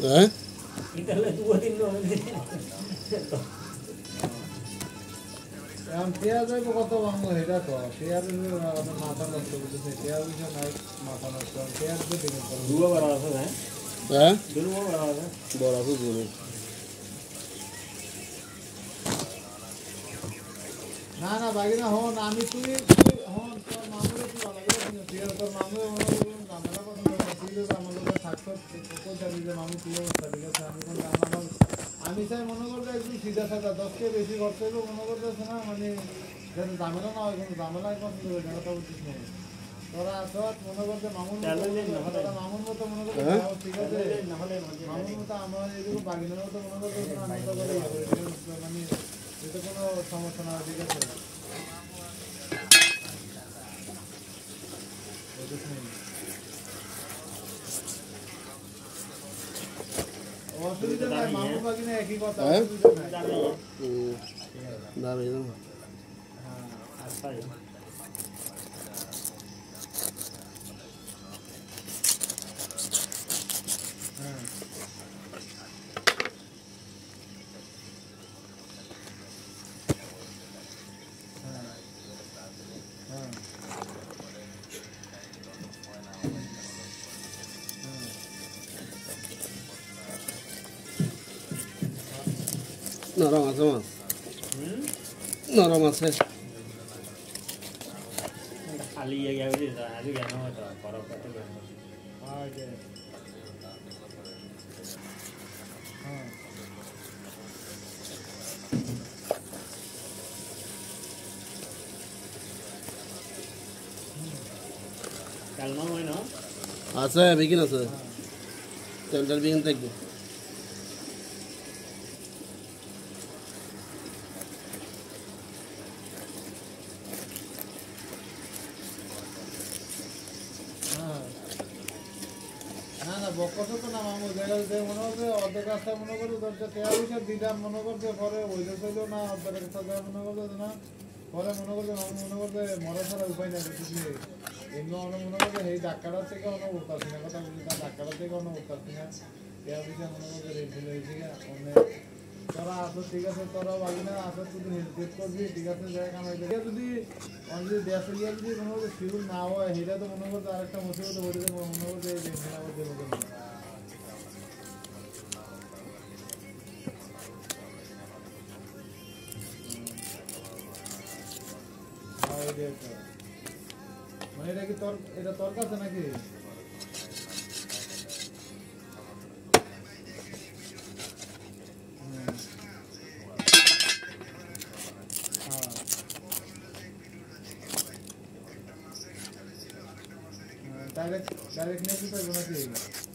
হ্যাঁ পেঁয়াজ কত ভাঙবো এটা তো পেঁয়াজ মাথা নষ্ট করতেছে পেঁয়াজ নাই মাথা নষ্ট পেঁয়াজ হ্যাঁ বড় বুঝবো না না বাগিনা হন আমি তুই হন তোর মামুরে তুই ভালো পেঁয়াজ তোর মামুরে ঝামেলা পছন্দ তুই আমার লোকের থাকতো চাবি যে মামু তুই অবস্থা ঠিক আছে আমি কোন আমি চাই মনে করতে একদম সিধা সাদা 10 কে বেশি খরচ হইব মনে করতেছে না মানে ঝামেলা না হয় কোনো ঝামেলায় পছন্দ করে না কথা বলছিস না তোরা আসত মনে করতে মামুর মতো মনে করতে ঠিক আছে মামুর মতো আমার এদিকে বাগিনার মতো মনে করতে আমি তো করে মানে এটা কোনো সমস্যা না ঠিক আছে অসুবিধা নাই মামুর বাগিনা একই কথা অসুবিধা নাই হ্যাঁ আচ্ছা নরম আছে মাছ নরম আছে খালি জায়গা বুঝি আগে জ্ঞান হতো বড় কথা জ্ঞান কালমা হয় না আছে বিকিন আছে তেলটার বিকিন থাকবে না না বকস তো না মামু জায়গা মনে করছে অর্ধেক রাস্তা মনে করছে দরজা তেয়ার দিদাম মনে করছে পরে ওইটা ছিল না অর্ধেক রাস্তা মনে করছে না পরে মনে করছে মামু মনে করছে মরা ছাড়া উপায় নেই কিছু এমনি অনেক মনে করছে এই ডাক্তার থেকে অনেক উঠতাছি না কথা বলছি ডাক্তার থেকে অনেক উঠতাছি না তেয়ার বিষয়ে মনে করছে রেট ছিল এই থেকে অনেক তোরা আসো ঠিক আছে তোরা বাকি না আসো তুই হেল্প করবি ঠিক আছে জায়গা কামাই যদি যদি দেশে গিয়ে যদি মনে করছে শিউর না হয় সেটা তো মনে করছে আরেকটা মুসিবত হয়ে যাবে মনে করছে এই মানে এটা কি তোর এটা তোর কাছে নাকি डायरेक्ट निये पाइब नाकि